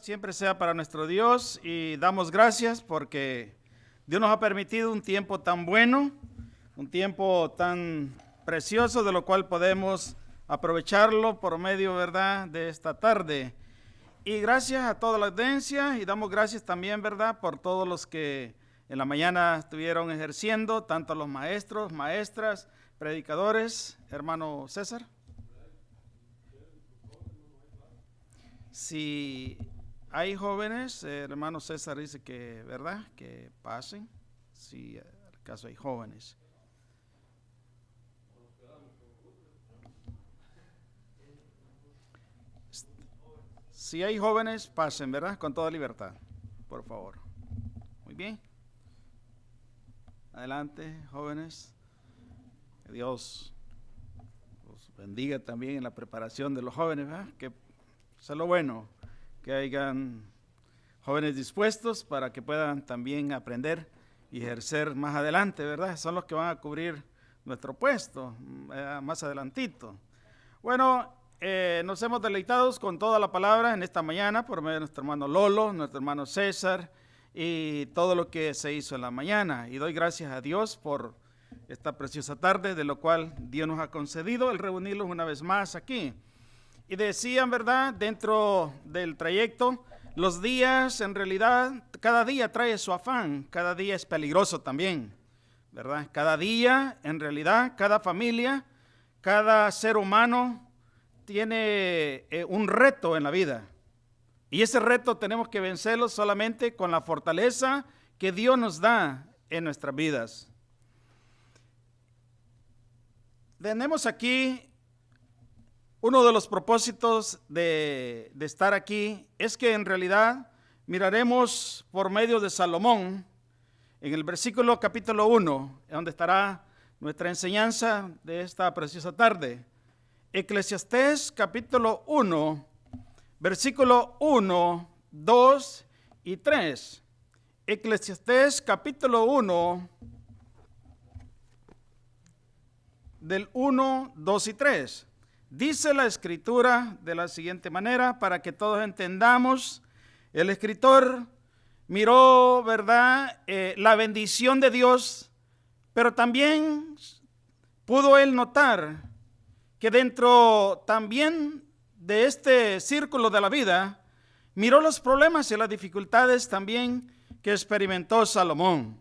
Siempre sea para nuestro Dios y damos gracias porque Dios nos ha permitido un tiempo tan bueno, un tiempo tan precioso de lo cual podemos aprovecharlo por medio, ¿verdad?, de esta tarde. Y gracias a toda la audiencia y damos gracias también, ¿verdad?, por todos los que en la mañana estuvieron ejerciendo, tanto los maestros, maestras, predicadores. Hermano César. Si hay jóvenes, hermano César dice que, ¿verdad?, que pasen, si acaso hay jóvenes. Si hay jóvenes, pasen, ¿verdad?, con toda libertad, por favor. Muy bien. Adelante, jóvenes. Que Dios los bendiga también en la preparación de los jóvenes, ¿verdad? Que sea lo bueno, que hayan jóvenes dispuestos para que puedan también aprender y ejercer más adelante, ¿verdad? Son los que van a cubrir nuestro puesto más adelantito. Bueno, nos hemos deleitado con toda la palabra en esta mañana por medio de nuestro hermano Lolo, nuestro hermano César y todo lo que se hizo en la mañana. Y doy gracias a Dios por esta preciosa tarde, de lo cual Dios nos ha concedido el reunirlos una vez más aquí. Y decían, ¿verdad?, dentro del trayecto, los días en realidad, cada día trae su afán, cada día es peligroso también, ¿verdad? Cada día, en realidad, cada familia, cada ser humano tiene un reto en la vida. Y ese reto tenemos que vencerlo solamente con la fortaleza que Dios nos da en nuestras vidas. Tenemos aquí uno de los propósitos de estar aquí es que en realidad miraremos por medio de Salomón en el versículo capítulo 1, donde estará nuestra enseñanza de esta preciosa tarde. Eclesiastés capítulo 1, versículo 1, 2 y 3. Eclesiastés capítulo 1, del 1, 2 y 3. Dice la escritura de la siguiente manera, para que todos entendamos. El escritor miró, ¿verdad?, la bendición de Dios, pero también pudo él notar que dentro también de este círculo de la vida, miró los problemas y las dificultades también que experimentó Salomón.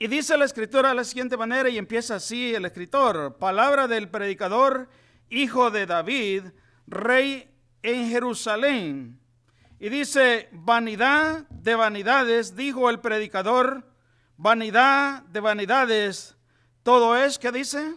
Y dice la escritura de la siguiente manera, y empieza así el escritor: palabra del predicador, hijo de David, rey en Jerusalén. Y dice: vanidad de vanidades, dijo el predicador, vanidad de vanidades, todo es, ¿qué dice?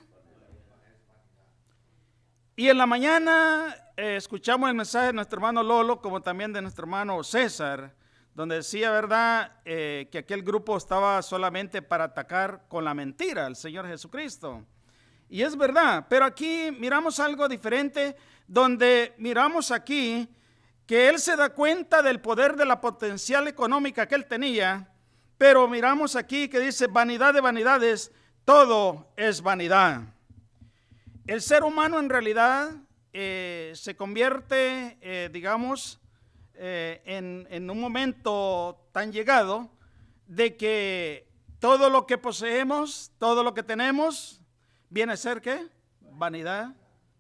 Y en la mañana escuchamos el mensaje de nuestro hermano Lolo, como también de nuestro hermano César, donde decía, ¿verdad?, que aquel grupo estaba solamente para atacar con la mentira al Señor Jesucristo. Y es verdad, pero aquí miramos algo diferente, donde miramos aquí que él se da cuenta del poder de la potencial económica que él tenía, pero miramos aquí que dice: vanidad de vanidades, todo es vanidad. El ser humano en realidad se convierte, en un momento tan llegado de que todo lo que poseemos, todo lo que tenemos, viene a ser, ¿qué? Vanidad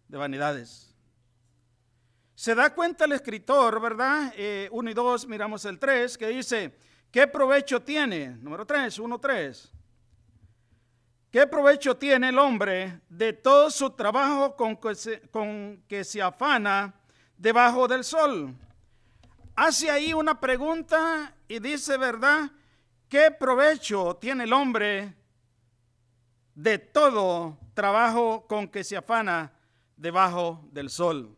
de vanidades. Se da cuenta el escritor, ¿verdad? 1 y 2, miramos el 3, que dice: ¿qué provecho tiene? Número 3, 1, 3. ¿Qué provecho tiene el hombre de todo su trabajo con que se afana debajo del sol? Hace ahí una pregunta y dice, ¿verdad?, ¿qué provecho tiene el hombre de todo trabajo con que se afana debajo del sol?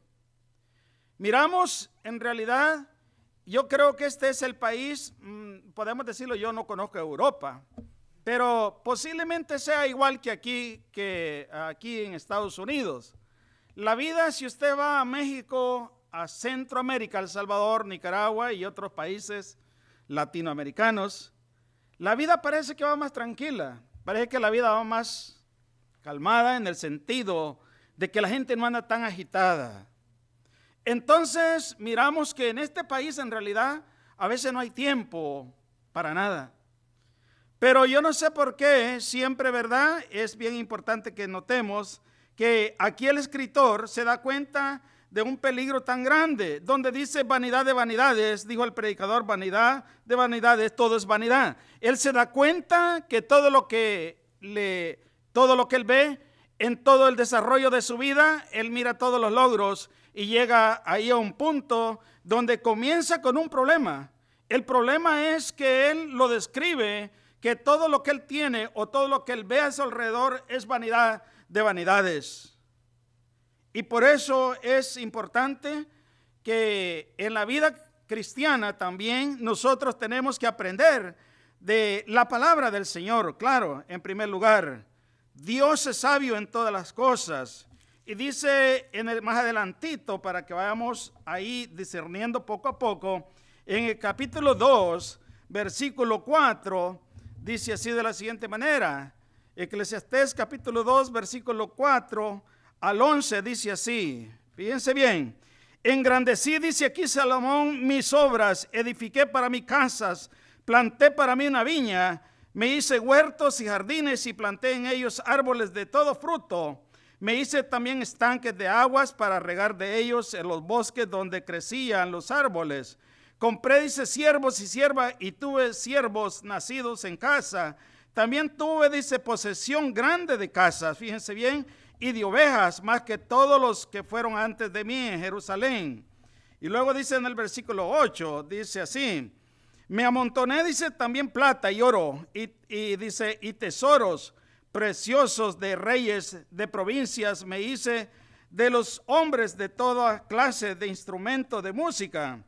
Miramos, en realidad, yo creo que este es el país, podemos decirlo, yo no conozco Europa, pero posiblemente sea igual que aquí en Estados Unidos. La vida, si usted va a México, a Centroamérica, El Salvador, Nicaragua y otros países latinoamericanos, la vida parece que va más tranquila, parece que la vida va más calmada en el sentido de que la gente no anda tan agitada. Entonces miramos que en este país en realidad a veces no hay tiempo para nada. Pero yo no sé por qué, siempre, ¿verdad? Es bien importante que notemos que aquí el escritor se da cuenta de un peligro tan grande, donde dice vanidad de vanidades, dijo el predicador, vanidad de vanidades, todo es vanidad. Él se da cuenta que todo lo que él ve en todo el desarrollo de su vida, él mira todos los logros y llega ahí a un punto donde comienza con un problema. El problema es que él lo describe, que todo lo que él tiene o todo lo que él ve a su alrededor es vanidad de vanidades. Y por eso es importante que en la vida cristiana también nosotros tenemos que aprender de la palabra del Señor. Claro, en primer lugar, Dios es sabio en todas las cosas. Y dice más adelantito, para que vayamos ahí discerniendo poco a poco, en el capítulo 2, versículo 4, dice así de la siguiente manera. Eclesiastés capítulo 2, versículo 4 al 11, dice así. Fíjense bien. Engrandecí, dice aquí Salomón, mis obras, edifiqué para mí casas, planté para mí una viña, me hice huertos y jardines y planté en ellos árboles de todo fruto. Me hice también estanques de aguas para regar de ellos en los bosques donde crecían los árboles. Compré, dice, siervos y siervas, y tuve siervos nacidos en casa. También tuve, dice, posesión grande de casas, fíjense bien, y de ovejas, más que todos los que fueron antes de mí en Jerusalén. Y luego dice en el versículo 8, dice así, me amontoné, dice, también plata y oro, y dice, y tesoros preciosos de reyes de provincias me hice, de los hombres de toda clase de instrumentos de música.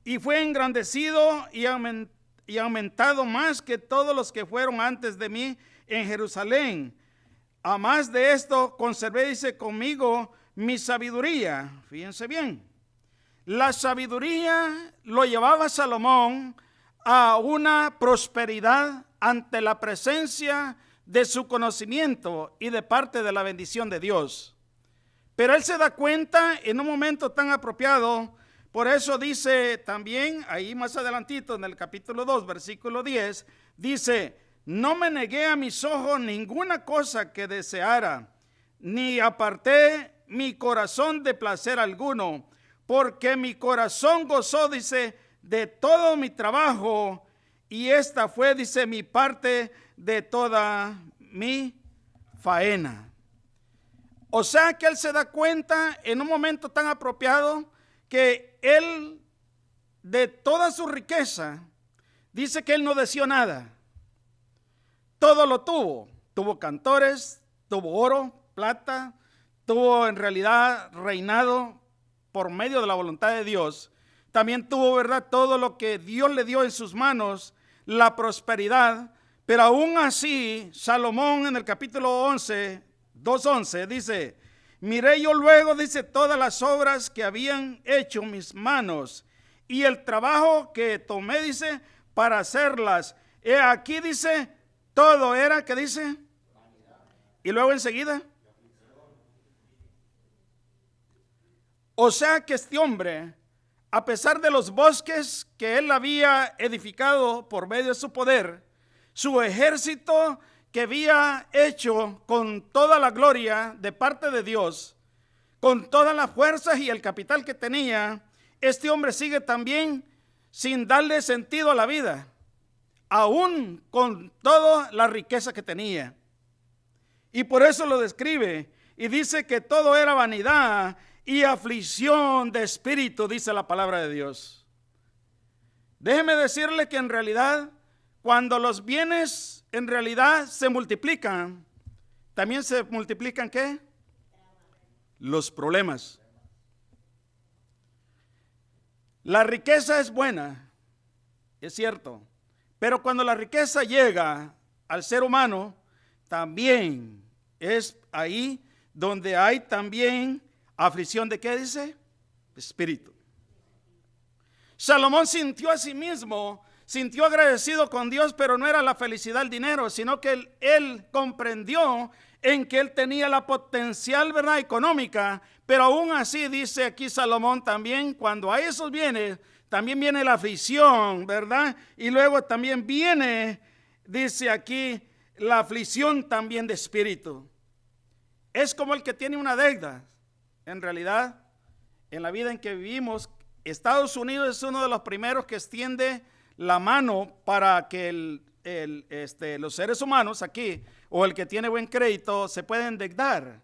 Y fue engrandecido y aumentado más que todos los que fueron antes de mí en Jerusalén. A más de esto, conservé, dice, conmigo mi sabiduría. Fíjense bien. La sabiduría lo llevaba Salomón a una prosperidad ante la presencia de su conocimiento y de parte de la bendición de Dios. Pero él se da cuenta en un momento tan apropiado. Por eso dice también, ahí más adelantito en el capítulo 2, versículo 10, dice, no me negué a mis ojos ninguna cosa que deseara, ni aparté mi corazón de placer alguno, porque mi corazón gozó, dice, de todo mi trabajo, y esta fue, dice, mi parte de toda mi faena. O sea que él se da cuenta en un momento tan apropiado que él, de toda su riqueza, dice que él no deseó nada. Todo lo tuvo. Tuvo cantores, tuvo oro, plata, tuvo en realidad reinado por medio de la voluntad de Dios. También tuvo, ¿verdad?, todo lo que Dios le dio en sus manos, la prosperidad. Pero aún así, Salomón en el capítulo 11, 2:11 dice, miré yo luego, dice, todas las obras que habían hecho mis manos y el trabajo que tomé, dice, para hacerlas. Aquí dice, todo era, ¿qué dice? Y luego enseguida. O sea que este hombre, a pesar de los bosques que él había edificado por medio de su poder, su ejército que había hecho con toda la gloria de parte de Dios, con todas las fuerzas y el capital que tenía, este hombre sigue también sin darle sentido a la vida, aún con toda la riqueza que tenía. Y por eso lo describe y dice que todo era vanidad y aflicción de espíritu, dice la palabra de Dios. Déjeme decirle que en realidad, cuando los bienes en realidad se multiplican, también se multiplican ¿qué? Los problemas. La riqueza es buena, es cierto, pero cuando la riqueza llega al ser humano, también es ahí donde hay también aflicción de ¿qué dice? Espíritu. Salomón sintió a sí mismo, sintió agradecido con Dios, pero no era la felicidad el dinero, sino que él comprendió en que él tenía la potencial, ¿verdad?, económica Pero aún así dice aquí Salomón también, cuando a esos bienes, también viene la aflicción, ¿verdad? Y luego también viene, dice aquí, la aflicción también de espíritu. Es como el que tiene una deuda. En realidad, en la vida en que vivimos, Estados Unidos es uno de los primeros que extiende la mano para que los seres humanos aquí, o el que tiene buen crédito, se pueden endeudar.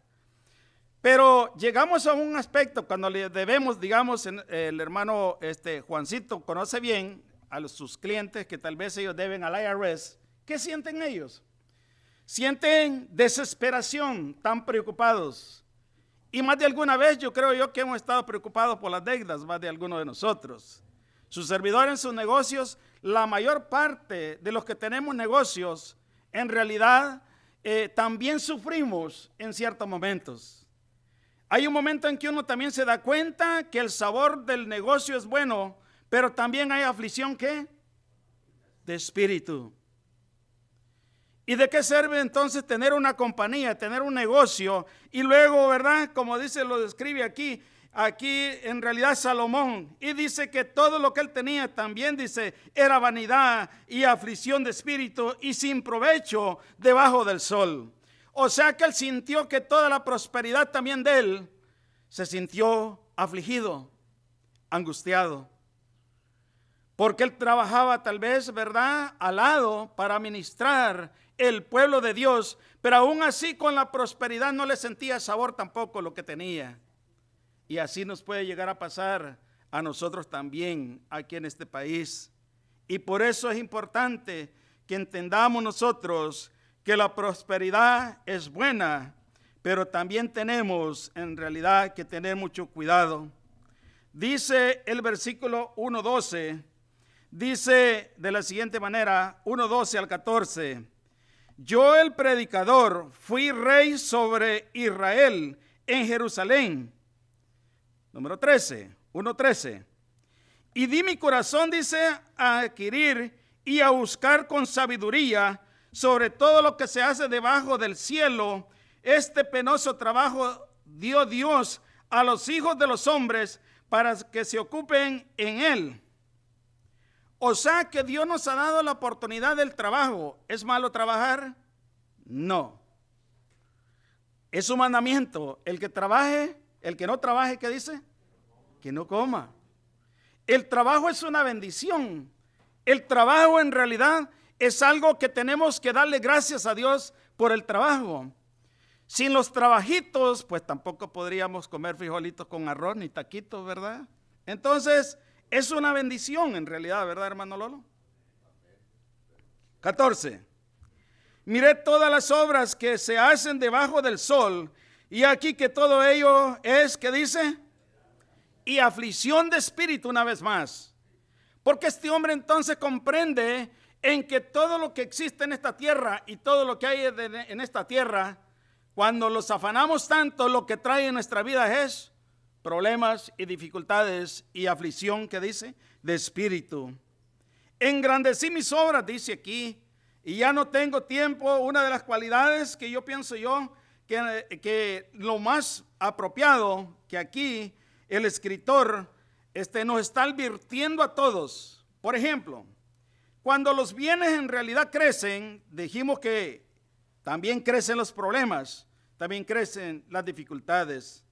Pero llegamos a un aspecto cuando le debemos, digamos, el hermano Juancito conoce bien a sus clientes que tal vez ellos deben al IRS. ¿Qué sienten ellos? Sienten desesperación, tan preocupados. Y más de alguna vez yo creo yo que hemos estado preocupados por las deudas, más de algunos de nosotros. Sus servidores en sus negocios, la mayor parte de los que tenemos negocios, en realidad también sufrimos en ciertos momentos. Hay un momento en que uno también se da cuenta que el sabor del negocio es bueno, pero también hay aflicción, ¿qué? De espíritu. ¿Y de qué sirve entonces tener una compañía, tener un negocio? Y luego, ¿verdad? Como dice, lo describe aquí en realidad Salomón. Y dice que todo lo que él tenía también, dice, era vanidad y aflicción de espíritu y sin provecho debajo del sol. O sea que él sintió que toda la prosperidad también de él se sintió afligido, angustiado. Porque él trabajaba tal vez, ¿verdad?, al lado para ministrar el pueblo de Dios, pero aún así con la prosperidad no le sentía sabor tampoco lo que tenía. Y así nos puede llegar a pasar a nosotros también aquí en este país. Y por eso es importante que entendamos nosotros que la prosperidad es buena, pero también tenemos en realidad que tener mucho cuidado. Dice el versículo 1:12, dice de la siguiente manera, 1:12 al 14, yo el predicador fui rey sobre Israel en Jerusalén. Número 13, 1:13. Y di mi corazón, dice, a adquirir y a buscar con sabiduría sobre todo lo que se hace debajo del cielo. Este penoso trabajo dio Dios a los hijos de los hombres para que se ocupen en él. O sea que Dios nos ha dado la oportunidad del trabajo. ¿Es malo trabajar? No. Es un mandamiento. El que trabaje, el que no trabaje, ¿qué dice? Que no coma. El trabajo es una bendición. El trabajo en realidad es algo que tenemos que darle gracias a Dios por el trabajo. Sin los trabajitos, pues tampoco podríamos comer frijolitos con arroz ni taquitos, ¿verdad? Entonces, es una bendición en realidad, ¿verdad, hermano Lolo? 14. Miré todas las obras que se hacen debajo del sol, y aquí que todo ello es, ¿qué dice? Y aflicción de espíritu una vez más. Porque este hombre entonces comprende en que todo lo que existe en esta tierra y todo lo que hay en esta tierra, cuando los afanamos tanto, lo que trae en nuestra vida es problemas y dificultades y aflicción, que dice, de espíritu. Engrandecí mis obras, dice aquí, y ya no tengo tiempo. Una de las cualidades que yo pienso que lo más apropiado que aquí el escritor nos está advirtiendo a todos. Por ejemplo, cuando los bienes en realidad crecen, dijimos que también crecen los problemas, también crecen las dificultades.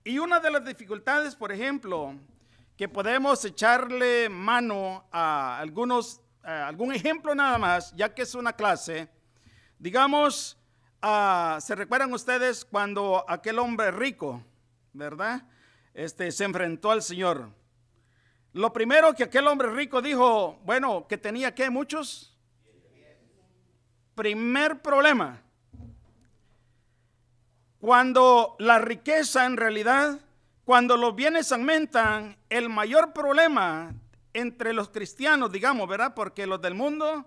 Y una de las dificultades, por ejemplo, que podemos echarle mano a algún ejemplo nada más, ya que es una clase, digamos, ¿se recuerdan ustedes cuando aquel hombre rico, verdad? Se enfrentó al Señor. Lo primero que aquel hombre rico dijo, bueno, que tenía ¿qué? Muchos. Primer problema. Cuando la riqueza en realidad, cuando los bienes aumentan, el mayor problema entre los cristianos, digamos, ¿verdad? Porque los del mundo,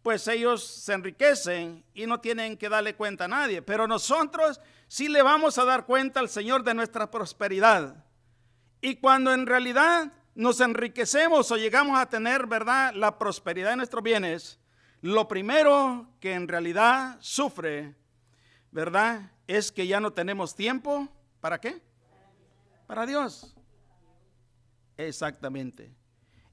pues ellos se enriquecen y no tienen que darle cuenta a nadie. Pero nosotros sí le vamos a dar cuenta al Señor de nuestra prosperidad. Y cuando en realidad nos enriquecemos o llegamos a tener, ¿verdad?, la prosperidad de nuestros bienes, lo primero que en realidad sufre, ¿verdad?, es que ya no tenemos tiempo. ¿Para qué? Para Dios. Exactamente.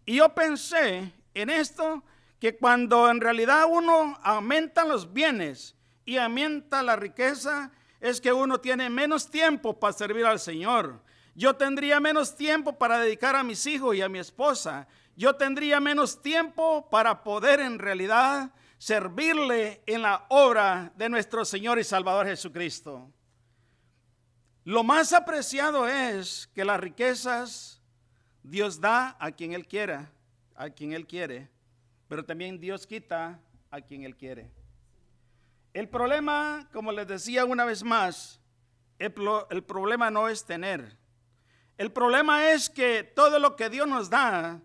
Y yo pensé en esto, que cuando en realidad uno aumenta los bienes y aumenta la riqueza, es que uno tiene menos tiempo para servir al Señor. Yo tendría menos tiempo para dedicar a mis hijos y a mi esposa. Yo tendría menos tiempo para poder en realidad servirle en la obra de nuestro Señor y Salvador Jesucristo. Lo más apreciado es que las riquezas Dios da a quien Él quiera, a quien Él quiere, pero también Dios quita a quien Él quiere. El problema, como les decía una vez más, el problema no es tener. El problema es que todo lo que Dios nos da,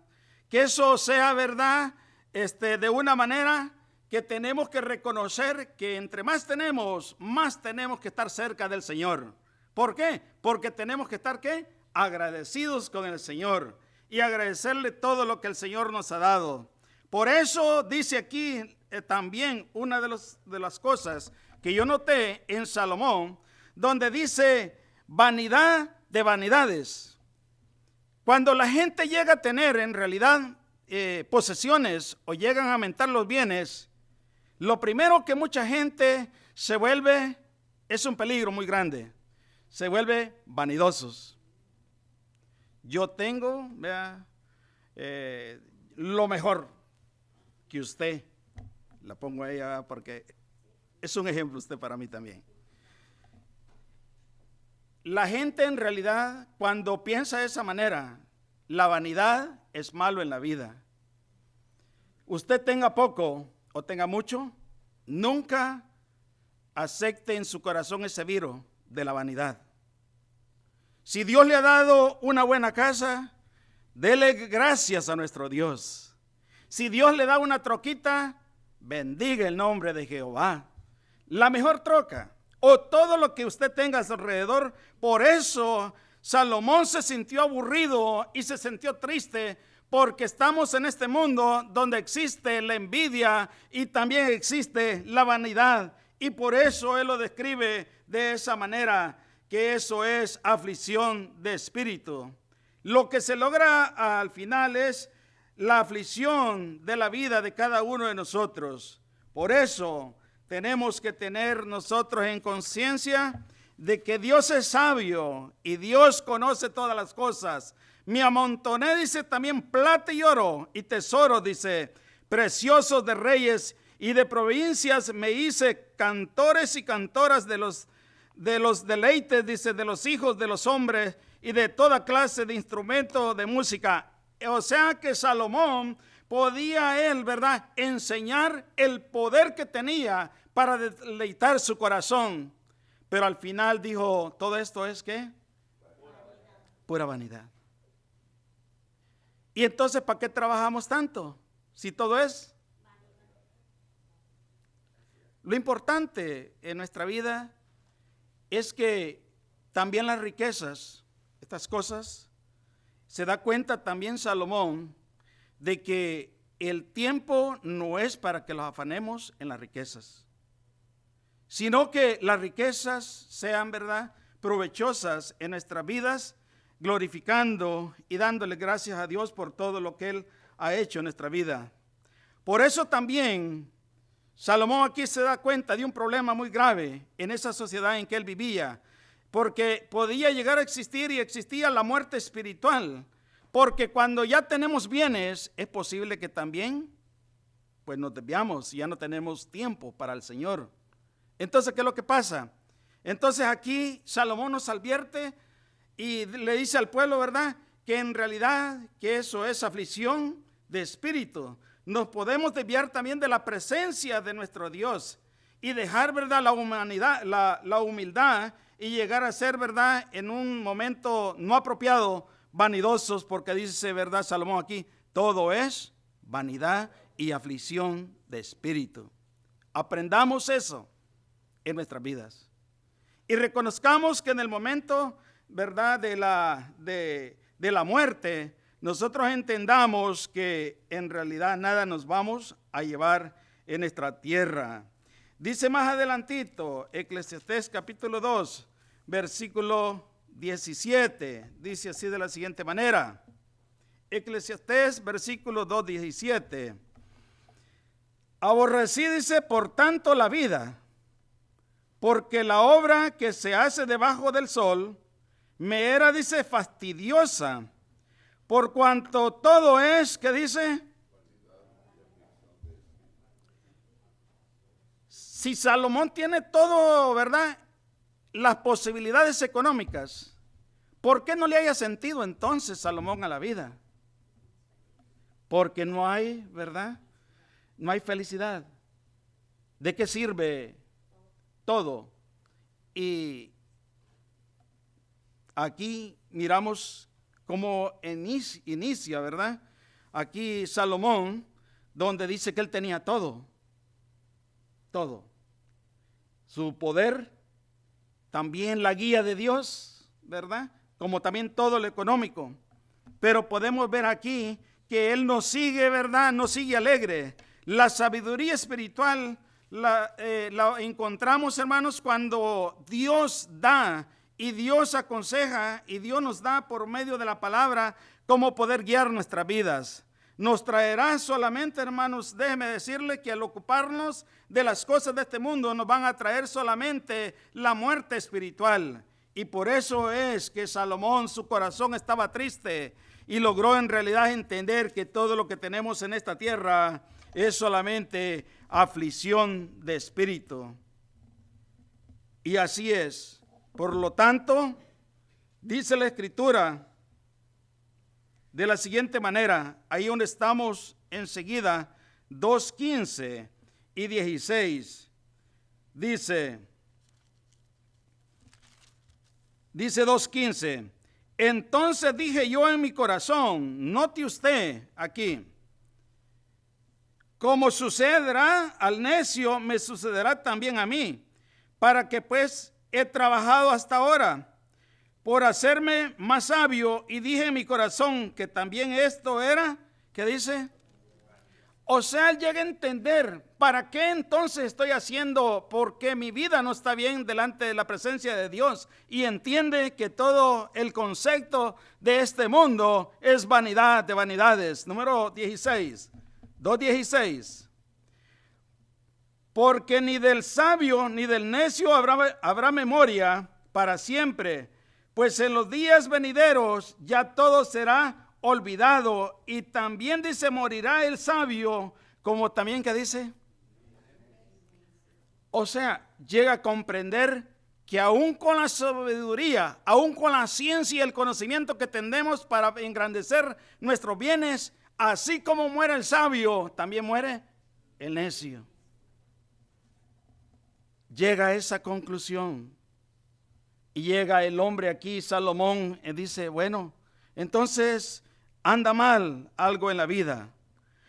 que eso sea verdad, de una manera que tenemos que reconocer que entre más tenemos que estar cerca del Señor. ¿Por qué? Porque tenemos que estar, ¿qué? Agradecidos con el Señor y agradecerle todo lo que el Señor nos ha dado. Por eso dice aquí también una de las cosas que yo noté en Salomón, donde dice vanidad de vanidades. Cuando la gente llega a tener en realidad posesiones o llegan a aumentar los bienes, lo primero que mucha gente se vuelve, es un peligro muy grande, se vuelve vanidosos. Yo tengo, vea, lo mejor que usted, la pongo a ella porque es un ejemplo usted para mí también. La gente en realidad, cuando piensa de esa manera, la vanidad es malo en la vida. Usted tenga poco o tenga mucho, nunca acepte en su corazón ese virus de la vanidad. Si Dios le ha dado una buena casa, dele gracias a nuestro Dios. Si Dios le da una troquita, bendiga el nombre de Jehová. La mejor troca o todo lo que usted tenga a su alrededor. Por eso Salomón se sintió aburrido y se sintió triste, porque estamos en este mundo donde existe la envidia y también existe la vanidad. Y por eso él lo describe de esa manera, que eso es aflicción de espíritu. Lo que se logra al final es la aflicción de la vida de cada uno de nosotros. Por eso tenemos que tener nosotros en conciencia de que Dios es sabio y Dios conoce todas las cosas. Me amontoné, dice, también plata y oro y tesoros, dice, preciosos de reyes y de provincias. Me hice cantores y cantoras de los deleites, dice, de los hijos de los hombres y de toda clase de instrumentos de música. O sea que Salomón podía él, ¿verdad?, enseñar el poder que tenía para deleitar su corazón. Pero al final dijo, todo esto es ¿qué? Pura vanidad. Y entonces, ¿para qué trabajamos tanto? Si todo es. Lo importante en nuestra vida es que también las riquezas, estas cosas, se da cuenta también Salomón de que el tiempo no es para que los afanemos en las riquezas, sino que las riquezas sean, ¿verdad?, provechosas en nuestras vidas, glorificando y dándole gracias a Dios por todo lo que Él ha hecho en nuestra vida. Por eso también Salomón aquí se da cuenta de un problema muy grave en esa sociedad en que él vivía, porque podía llegar a existir y existía la muerte espiritual, porque cuando ya tenemos bienes es posible que también pues nos desviamos y ya no tenemos tiempo para el Señor. Entonces, ¿qué es lo que pasa? Entonces aquí Salomón nos advierte y le dice al pueblo, ¿verdad?, que en realidad que eso es aflicción de espíritu. Nos podemos desviar también de la presencia de nuestro Dios y dejar, ¿verdad?, la humanidad, la humildad, y llegar a ser, ¿verdad?, en un momento no apropiado, vanidosos, porque dice, ¿verdad?, Salomón aquí, todo es vanidad y aflicción de espíritu. Aprendamos eso en nuestras vidas y reconozcamos que en el momento, ¿verdad?, de la muerte, nosotros entendamos que en realidad nada nos vamos a llevar en nuestra tierra. Dice más adelantito, Eclesiastés capítulo 2, versículo 17, dice así de la siguiente manera. Eclesiastés, versículo 2, 17. Aborrecí, dice, por tanto la vida, porque la obra que se hace debajo del sol me era, dice, fastidiosa, por cuanto todo es, ¿qué dice? Si Salomón tiene todo, ¿verdad?, las posibilidades económicas, ¿por qué no le haya sentido entonces Salomón a la vida? Porque no hay, ¿verdad?, no hay felicidad. ¿De qué sirve todo? Y aquí miramos cómo inicia, ¿verdad?, aquí Salomón, donde dice que él tenía todo. Todo. Su poder, también la guía de Dios, ¿verdad?, como también todo lo económico. Pero podemos ver aquí que él no sigue, ¿verdad?, no sigue alegre. La sabiduría espiritual la encontramos, hermanos, cuando Dios da y Dios aconseja y Dios nos da por medio de la palabra cómo poder guiar nuestras vidas. Nos traerá solamente, hermanos, déjeme decirle que al ocuparnos de las cosas de este mundo nos van a traer solamente la muerte espiritual. Y por eso es que Salomón, su corazón estaba triste y logró en realidad entender que todo lo que tenemos en esta tierra es solamente aflicción de espíritu. Y así es. Por lo tanto, dice la Escritura de la siguiente manera, ahí donde estamos enseguida, 2:15 y 16, dice 2:15, entonces dije yo en mi corazón, note usted aquí, como sucederá al necio, me sucederá también a mí, para que pues he trabajado hasta ahora por hacerme más sabio, y dije en mi corazón que también esto era, ¿qué dice? O sea, él llega a entender, ¿para qué entonces estoy haciendo? Porque mi vida no está bien delante de la presencia de Dios, y entiende que todo el concepto de este mundo es vanidad de vanidades. Número 16, 2:16. Porque ni del sabio ni del necio habrá memoria para siempre, pues en los días venideros ya todo será olvidado, y también dice, morirá el sabio, como también que dice. O sea, llega a comprender que aún con la sabiduría, aún con la ciencia y el conocimiento que tenemos para engrandecer nuestros bienes, así como muere el sabio, también muere el necio. Llega a esa conclusión. Y llega el hombre aquí, Salomón, y dice, bueno, entonces anda mal algo en la vida.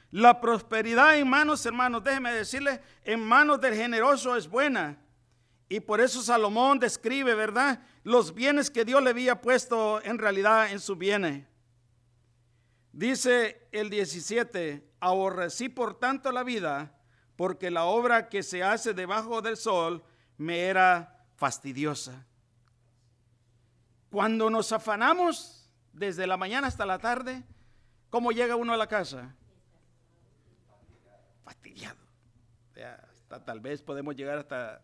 La prosperidad en manos, hermanos, déjeme decirle, en manos del generoso es buena. Y por eso Salomón describe, ¿verdad?, los bienes que Dios le había puesto en realidad en sus bienes. Dice el 17, aborrecí por tanto la vida, porque la obra que se hace debajo del sol me era fastidiosa. Cuando nos afanamos desde la mañana hasta la tarde, ¿cómo llega uno a la casa? Fastidiado. Tal vez podemos llegar hasta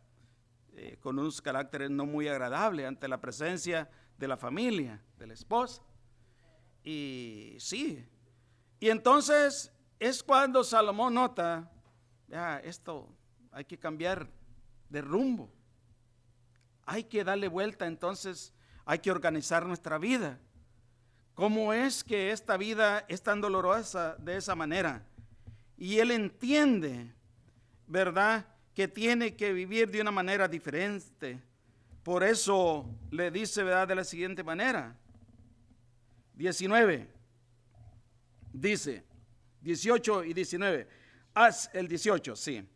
con unos caracteres no muy agradables ante la presencia de la familia, de la esposa. Y sí, y entonces es cuando Salomón nota, ya esto hay que cambiar de rumbo. Hay que darle vuelta, entonces hay que organizar nuestra vida. ¿Cómo es que esta vida es tan dolorosa de esa manera? Y él entiende, ¿verdad?, que tiene que vivir de una manera diferente. Por eso le dice, ¿verdad?, de la siguiente manera. 19. Dice, 18 y 19. El 18, sí.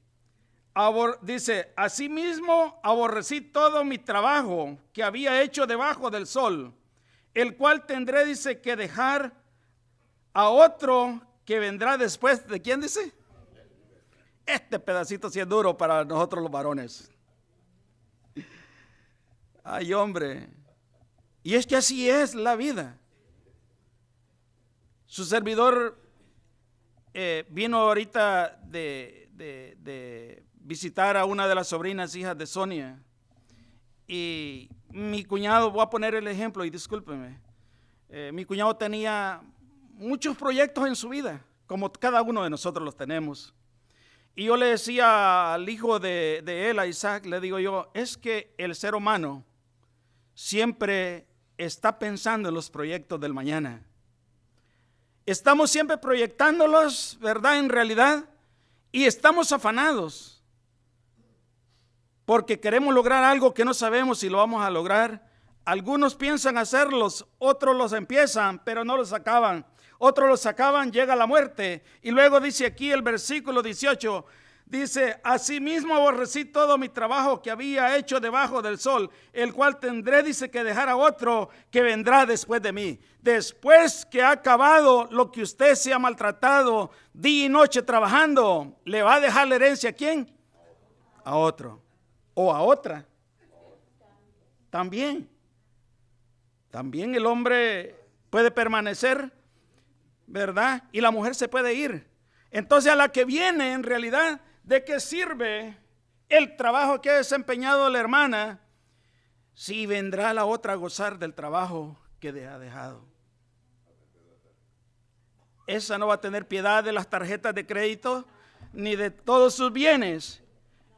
Dice, asimismo aborrecí todo mi trabajo que había hecho debajo del sol, el cual tendré, dice, que dejar a otro que vendrá después. ¿De quién dice? Este pedacito sí es duro para nosotros los varones. Ay, hombre, Y es que así es la vida. Su servidor vino ahorita de visitar a una de las sobrinas hijas de Sonia. Y mi cuñado, voy a poner el ejemplo y discúlpeme. Mi cuñado tenía muchos proyectos en su vida, como cada uno de nosotros los tenemos. Y yo le decía al hijo de él, a Isaac, le digo yo, es que el ser humano siempre está pensando en los proyectos del mañana. Estamos siempre proyectándolos, ¿verdad? En realidad, y estamos afanados porque queremos lograr algo que no sabemos si lo vamos a lograr. Algunos piensan hacerlos, otros los empiezan, pero no los acaban. Otros los acaban, llega la muerte. Y luego dice aquí el versículo 18, dice, asimismo aborrecí todo mi trabajo que había hecho debajo del sol, el cual tendré, dice, que dejar a otro que vendrá después de mí. Después que ha acabado lo que usted se ha maltratado día y noche trabajando, ¿le va a dejar la herencia a quién? A otro. O a otra. También el hombre puede permanecer, ¿verdad? Y la mujer se puede ir. Entonces a la que viene en realidad, ¿de qué sirve el trabajo que ha desempeñado la hermana si vendrá la otra a gozar del trabajo que ha dejado? Esa no va a tener piedad de las tarjetas de crédito ni de todos sus bienes.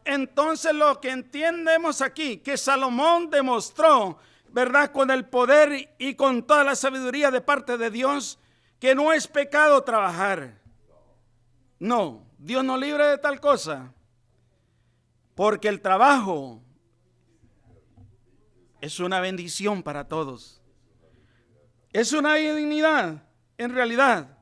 Entonces lo que entendemos aquí, que Salomón demostró, ¿verdad? Con el poder y con toda la sabiduría de parte de Dios, que no es pecado trabajar. No, Dios nos libre de tal cosa. Porque el trabajo es una bendición para todos. Es una dignidad, en realidad.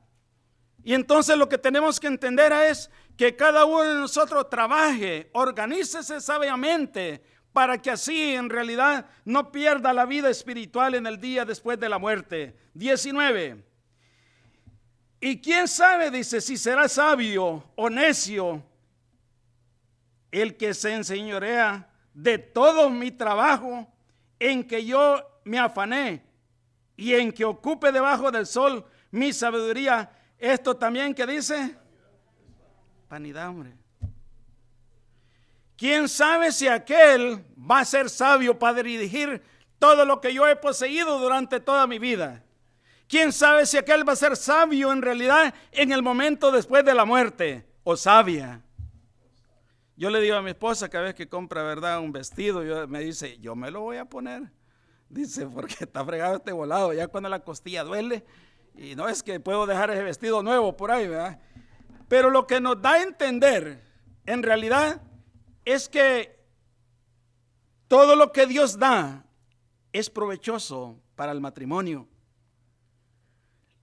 Y entonces lo que tenemos que entender es que cada uno de nosotros trabaje, organícese sabiamente, para que así en realidad no pierda la vida espiritual en el día después de la muerte. 19. Y quién sabe, dice, si será sabio o necio el que se enseñorea de todo mi trabajo en que yo me afané y en que ocupe debajo del sol mi sabiduría. Esto también que dice, vanidad, hombre. ¿Quién sabe si aquel va a ser sabio para dirigir todo lo que yo he poseído durante toda mi vida? ¿Quién sabe si aquel va a ser sabio en realidad en el momento después de la muerte? O sabia. Yo le digo a mi esposa cada vez que compra, ¿verdad?, un vestido, me dice, yo me lo voy a poner. Dice, porque está fregado este volado, ya cuando la costilla duele. Y no es que puedo dejar ese vestido nuevo por ahí, ¿verdad? Pero lo que nos da a entender, en realidad, es que todo lo que Dios da es provechoso para el matrimonio.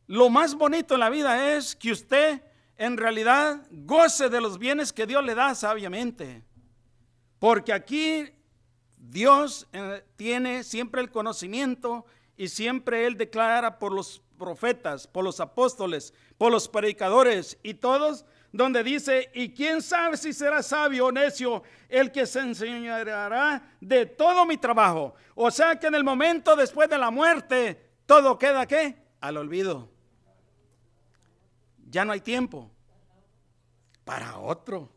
Lo más bonito en la vida es que usted en realidad goce de los bienes que Dios le da sabiamente. Porque aquí Dios tiene siempre el conocimiento y siempre Él declara por los profetas, por los apóstoles, por los predicadores y todos, donde dice, y quién sabe si será sabio o necio el que se enseñará de todo mi trabajo. O sea que en el momento después de la muerte, todo queda ¿qué? Al olvido. Ya no hay tiempo para otro.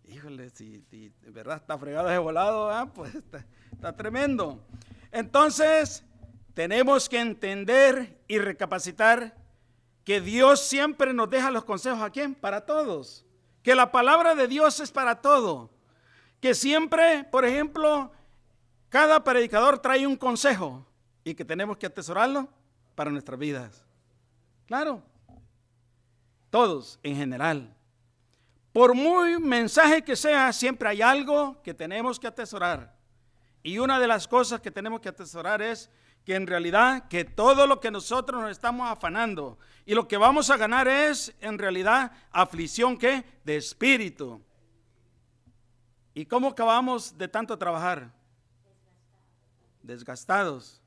Híjole, si de verdad está fregado ese volado, pues está tremendo. Entonces, tenemos que entender y recapacitar que Dios siempre nos deja los consejos ¿a quién? Para todos. Que la palabra de Dios es para todo. Que siempre, por ejemplo, cada predicador trae un consejo y que tenemos que atesorarlo para nuestras vidas. Claro. Todos en general. Por muy mensaje que sea, siempre hay algo que tenemos que atesorar. Y una de las cosas que tenemos que atesorar es que en realidad que todo lo que nosotros nos estamos afanando y lo que vamos a ganar es en realidad aflicción ¿qué? De espíritu. ¿Y cómo acabamos de tanto trabajar? Desgastados,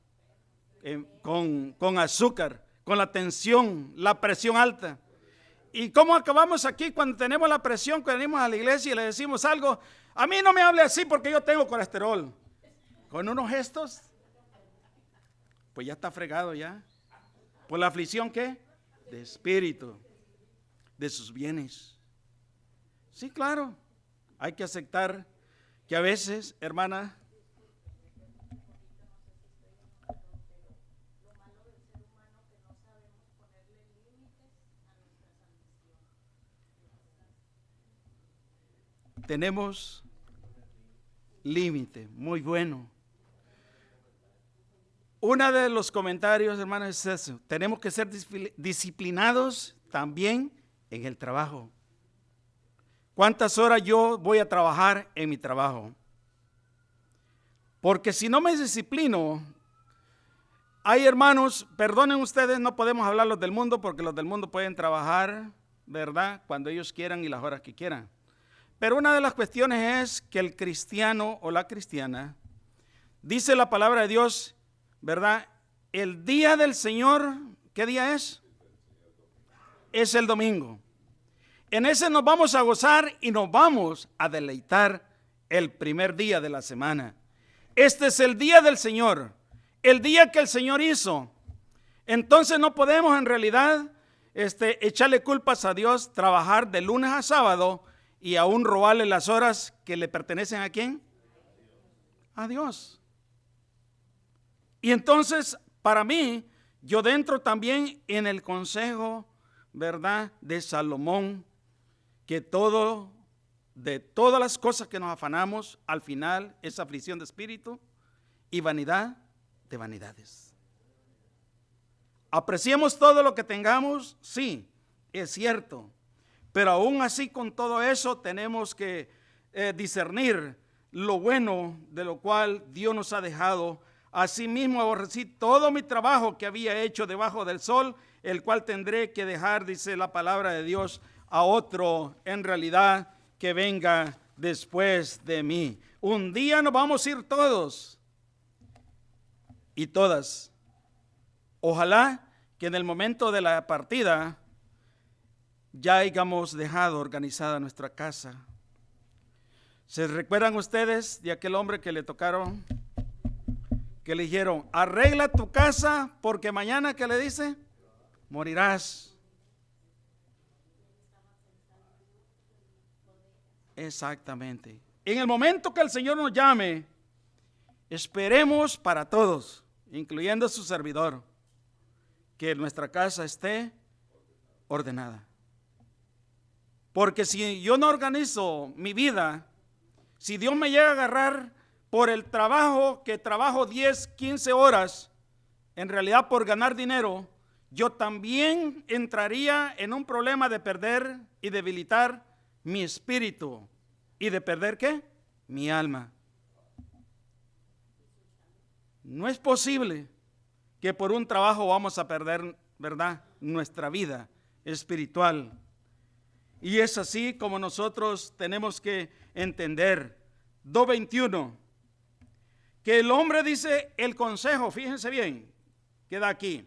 con azúcar, con la tensión, la presión alta. ¿Y cómo acabamos aquí cuando tenemos la presión, que venimos a la iglesia y le decimos algo? A mí no me hable así porque yo tengo colesterol. Con unos gestos pues ya está fregado ya. ¿Por la aflicción qué? De espíritu, de sus bienes. Sí, claro, hay que aceptar que a veces, hermana, tenemos límite, muy bueno. Uno de los comentarios, hermanos, es eso. Tenemos que ser disciplinados también en el trabajo. ¿Cuántas horas yo voy a trabajar en mi trabajo? Porque si no me disciplino, hay hermanos, perdonen ustedes, no podemos hablar los del mundo porque los del mundo pueden trabajar, ¿verdad? Cuando ellos quieran y las horas que quieran. Pero una de las cuestiones es que el cristiano o la cristiana, dice la palabra de Dios, ¿verdad? El día del Señor, ¿qué día es? Es el domingo. En ese nos vamos a gozar y nos vamos a deleitar el primer día de la semana. Este es el día del Señor, el día que el Señor hizo. Entonces no podemos en realidad echarle culpas a Dios, trabajar de lunes a sábado y aún robarle las horas que le pertenecen ¿a quién? A Dios. Y entonces, para mí, yo dentro también en el consejo, ¿verdad?, de Salomón, que de todas las cosas que nos afanamos, al final es aflicción de espíritu y vanidad de vanidades. Apreciemos todo lo que tengamos, sí, es cierto, pero aún así con todo eso tenemos que discernir lo bueno de lo cual Dios nos ha dejado. Asimismo aborrecí todo mi trabajo que había hecho debajo del sol, el cual tendré que dejar, dice la palabra de Dios, a otro en realidad que venga después de mí. Un día nos vamos a ir todos y todas. Ojalá que en el momento de la partida ya hayamos dejado organizada nuestra casa. ¿Se recuerdan ustedes de aquel hombre que le tocaron? Que le dijeron, arregla tu casa porque mañana, ¿qué le dice? Morirás. Exactamente. En el momento que el Señor nos llame, esperemos para todos, incluyendo su servidor, que nuestra casa esté ordenada. Porque si yo no organizo mi vida, si Dios me llega a agarrar por el trabajo, que trabajo 10, 15 horas, en realidad por ganar dinero, yo también entraría en un problema de perder y debilitar mi espíritu. ¿Y de perder qué? Mi alma. No es posible que por un trabajo vamos a perder, ¿verdad?, nuestra vida espiritual. Y es así como nosotros tenemos que entender. 2:21. Que el hombre, dice el consejo, fíjense bien, queda aquí,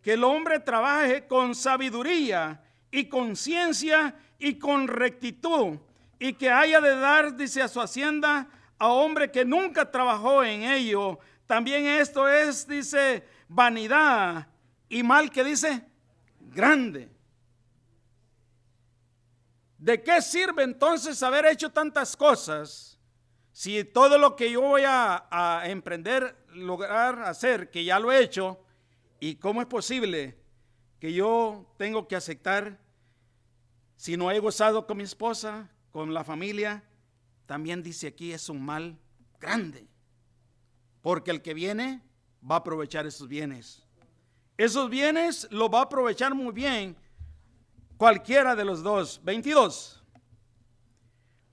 que el hombre trabaje con sabiduría y con ciencia y con rectitud, y que haya de dar, dice, a su hacienda a hombre que nunca trabajó en ello. También esto es, dice, vanidad y mal, que dice, grande. ¿De qué sirve entonces haber hecho tantas cosas si todo lo que yo voy a emprender, lograr hacer, que ya lo he hecho? ¿Y cómo es posible que yo tengo que aceptar, si no he gozado con mi esposa, con la familia? También dice aquí, es un mal grande, porque el que viene va a aprovechar esos bienes. Esos bienes los va a aprovechar muy bien cualquiera de los dos. 22.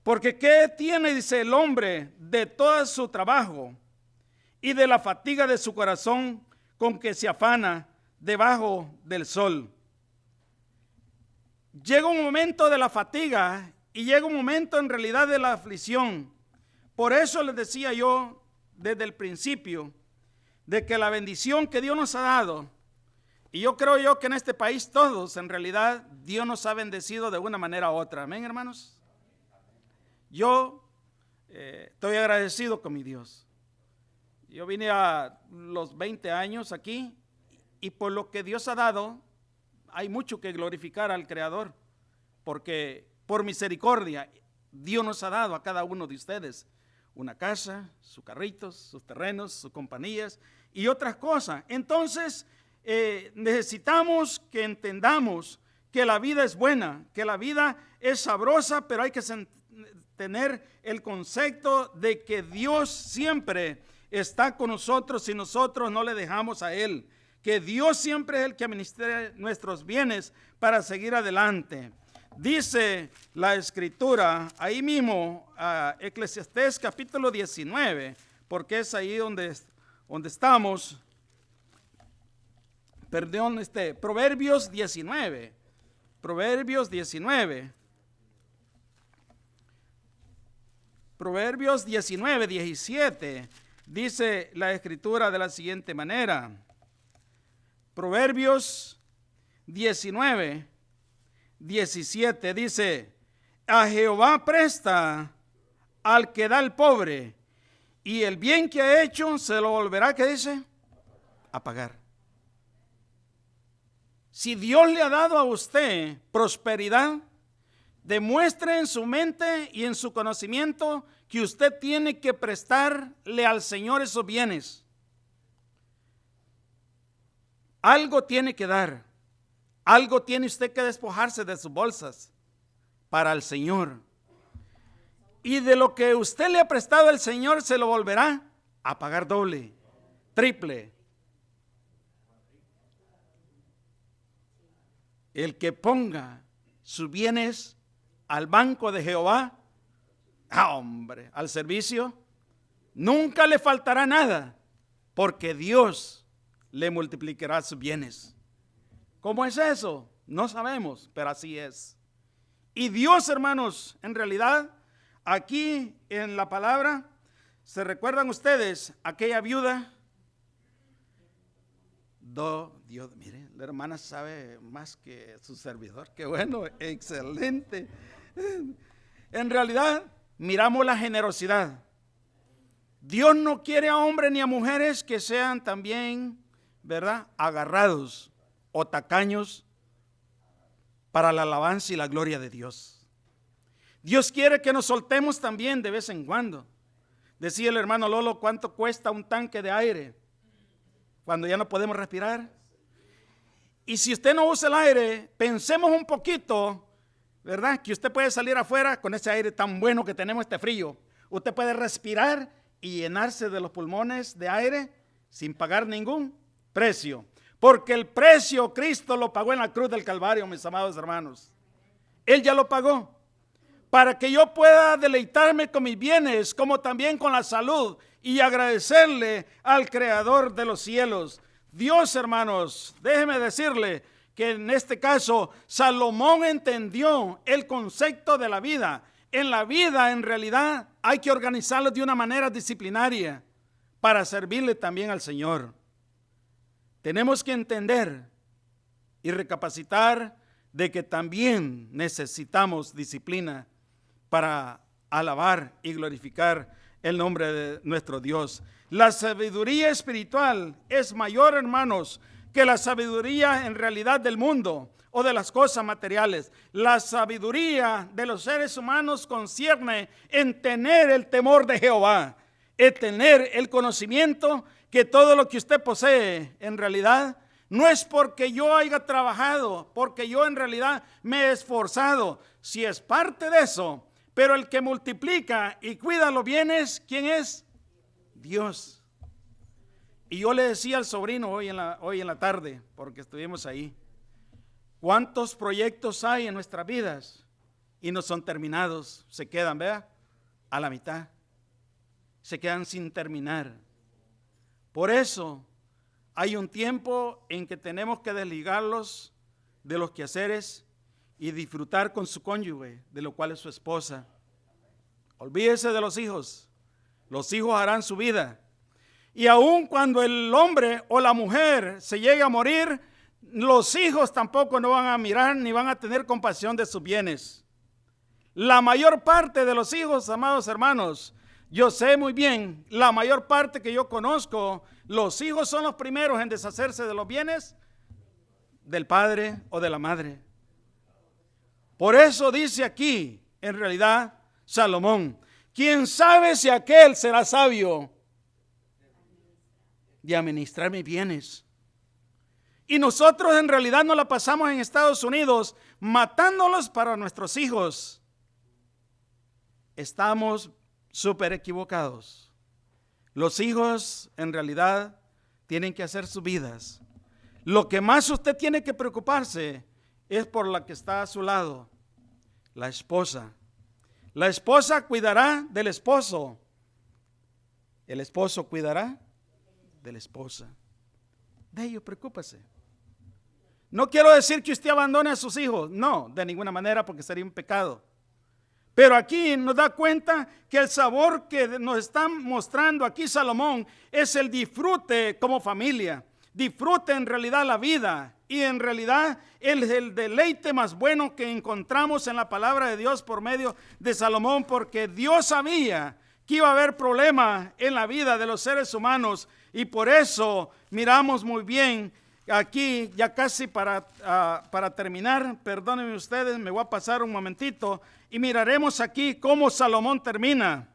Porque ¿qué tiene, dice, el hombre de todo su trabajo y de la fatiga de su corazón con que se afana debajo del sol? Llega un momento de la fatiga y llega un momento en realidad de la aflicción. Por eso les decía yo desde el principio de que la bendición que Dios nos ha dado, y yo creo yo que en este país todos, en realidad, Dios nos ha bendecido de una manera u otra. Amén, hermanos. Yo estoy agradecido con mi Dios. Yo vine a los 20 años aquí y por lo que Dios ha dado, hay mucho que glorificar al Creador, porque por misericordia Dios nos ha dado a cada uno de ustedes una casa, sus carritos, sus terrenos, sus compañías y otras cosas. Entonces necesitamos que entendamos que la vida es buena, que la vida es sabrosa, pero hay que tener el concepto de que Dios siempre está con nosotros si nosotros no le dejamos a Él, que Dios siempre es el que administra nuestros bienes para seguir adelante. Dice la Escritura, ahí mismo, Eclesiastés capítulo 19, porque es ahí donde estamos, perdón, Proverbios 19, Proverbios 19, Proverbios 19, 17, dice la Escritura de la siguiente manera, Proverbios 19, 17 dice, a Jehová presta al que da al pobre, y el bien que ha hecho se lo volverá, ¿qué dice? A pagar. Si Dios le ha dado a usted prosperidad, demuestre en su mente y en su conocimiento que usted tiene que prestarle al Señor esos bienes. Algo tiene que dar. Algo tiene usted que despojarse de sus bolsas para el Señor. Y de lo que usted le ha prestado al Señor se lo volverá a pagar doble, triple. El que ponga sus bienes al banco de Jehová, hombre, al servicio, nunca le faltará nada, porque Dios le multiplicará sus bienes. ¿Cómo es eso? No sabemos, pero así es. Y Dios, hermanos, en realidad, aquí en la palabra, ¿se recuerdan ustedes aquella viuda? Dios, mire, la hermana sabe más que su servidor. Qué bueno, excelente. En realidad, miramos la generosidad. Dios no quiere a hombres ni a mujeres que sean también, ¿verdad?, agarrados o tacaños para la alabanza y la gloria de Dios. Dios quiere que nos soltemos también de vez en cuando. Decía el hermano Lolo, ¿cuánto cuesta un tanque de aire cuando ya no podemos respirar? Y si usted no usa el aire, pensemos un poquito, ¿verdad?, que usted puede salir afuera con ese aire tan bueno que tenemos, este frío. Usted puede respirar y llenarse de los pulmones de aire sin pagar ningún precio. Porque el precio Cristo lo pagó en la cruz del Calvario, mis amados hermanos. Él ya lo pagó. Para que yo pueda deleitarme con mis bienes, como también con la salud, y agradecerle al Creador de los cielos. Dios, hermanos, déjeme decirle que en este caso Salomón entendió el concepto de la vida. En la vida, en realidad, hay que organizarlo de una manera disciplinaria para servirle también al Señor. Tenemos que entender y recapacitar de que también necesitamos disciplina para alabar y glorificar el nombre de nuestro Dios. La sabiduría espiritual es mayor, hermanos, que la sabiduría en realidad del mundo o de las cosas materiales. La sabiduría de los seres humanos concierne en tener el temor de Jehová, en tener el conocimiento que todo lo que usted posee en realidad no es porque yo haya trabajado, porque yo en realidad me he esforzado. Si es parte de eso, pero el que multiplica y cuida los bienes, ¿quién es? Dios. Y yo le decía al sobrino hoy en la tarde, porque estuvimos ahí, ¿cuántos proyectos hay en nuestras vidas y no son terminados? Se quedan, vea, a la mitad. Se quedan sin terminar. Por eso hay un tiempo en que tenemos que desligarlos de los quehaceres y disfrutar con su cónyuge, de lo cual es su esposa. Olvídese de los hijos harán su vida. Y aun cuando el hombre o la mujer se llegue a morir, los hijos tampoco no van a mirar ni van a tener compasión de sus bienes. La mayor parte de los hijos, amados hermanos, Yo sé muy bien, la mayor parte que yo conozco, los hijos son los primeros en deshacerse de los bienes del padre o de la madre. Por eso dice aquí, en realidad, Salomón, ¿quién sabe si aquel será sabio de administrar mis bienes? Y nosotros en realidad nos la pasamos en Estados Unidos matándolos para nuestros hijos. Estamos súper equivocados. Los hijos en realidad tienen que hacer sus vidas. Lo que más usted tiene que preocuparse es por la que está a su lado, la esposa. La esposa cuidará del esposo. El esposo cuidará de la esposa. De ello preocúpese. No quiero decir que usted abandone a sus hijos, no, de ninguna manera, porque sería un pecado. Pero aquí nos da cuenta que el sabor que nos está mostrando aquí Salomón es el disfrute como familia. Disfrute en realidad la vida, y en realidad el deleite más bueno que encontramos en la palabra de Dios por medio de Salomón, porque Dios sabía que iba a haber problemas en la vida de los seres humanos, y por eso miramos muy bien aquí, ya casi para terminar, perdónenme ustedes, me voy a pasar un momentito, y miraremos aquí cómo Salomón termina.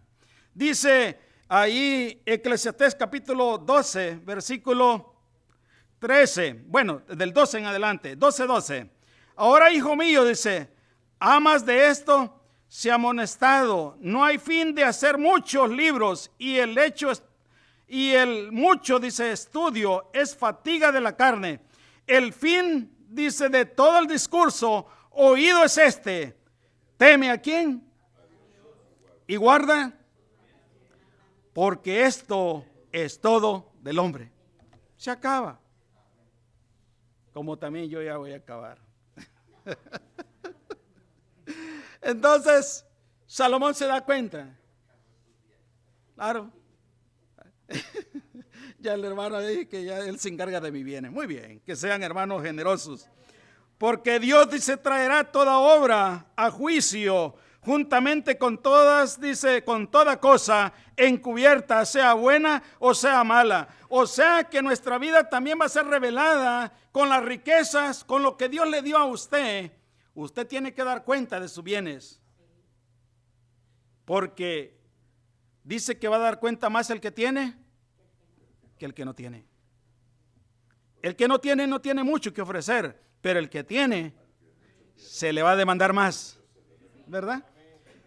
Dice ahí Eclesiastés capítulo 12, versículo 13, bueno, del 12 en adelante, 12. Ahora, hijo mío, dice, amas de esto, se ha amonestado, no hay fin de hacer muchos libros, y el mucho, dice, estudio es fatiga de la carne. El fin, dice, de todo el discurso oído es este: teme a quién y guarda, porque esto es todo del hombre. Se acaba. Como también yo ya voy a acabar. Entonces, Salomón se da cuenta. Claro. Ya el hermano dice que ya él se encarga de mis bienes. Muy bien, que sean hermanos generosos. Porque Dios, dice, traerá toda obra a juicio, juntamente con todas, dice, con toda cosa encubierta, sea buena o sea mala. O sea que nuestra vida también va a ser revelada con las riquezas, con lo que Dios le dio a usted. Usted tiene que dar cuenta de sus bienes. Porque dice que va a dar cuenta más el que tiene que el que no tiene. El que no tiene mucho que ofrecer, pero el que tiene se le va a demandar más, ¿verdad?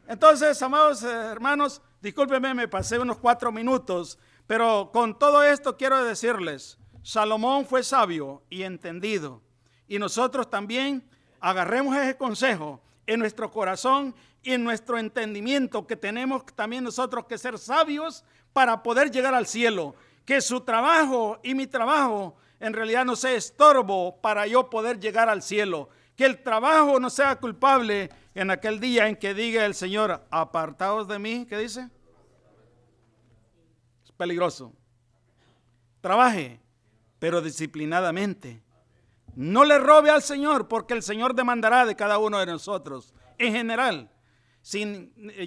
Entonces, amados hermanos, discúlpenme, me pasé unos 4 minutos, pero con todo esto quiero decirles, Salomón fue sabio y entendido, y nosotros también agarremos ese consejo en nuestro corazón y en nuestro entendimiento, que tenemos también nosotros que ser sabios para poder llegar al cielo. Que su trabajo y mi trabajo en realidad no sea estorbo para yo poder llegar al cielo. Que el trabajo no sea culpable en aquel día en que diga el Señor, apartaos de mí. ¿Qué dice? Es peligroso. Trabaje, pero disciplinadamente. No le robe al Señor, porque el Señor demandará de cada uno de nosotros. En general,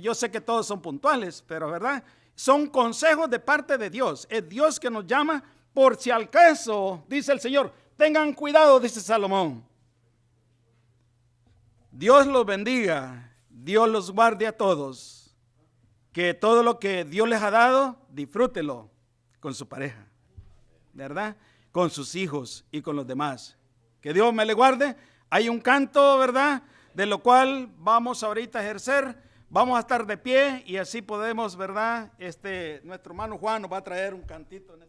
yo sé que todos son puntuales, pero ¿verdad? Son consejos de parte de Dios. Es Dios que nos llama por si al caso, dice el Señor. Tengan cuidado, dice Salomón. Dios los bendiga, Dios los guarde a todos. Que todo lo que Dios les ha dado, disfrútelo con su pareja, ¿verdad? Con sus hijos y con los demás. Que Dios me le guarde. Hay un canto, ¿verdad?, de lo cual vamos ahorita a ejercer. Vamos a estar de pie y así podemos, ¿verdad? Nuestro hermano Juan nos va a traer un cantito en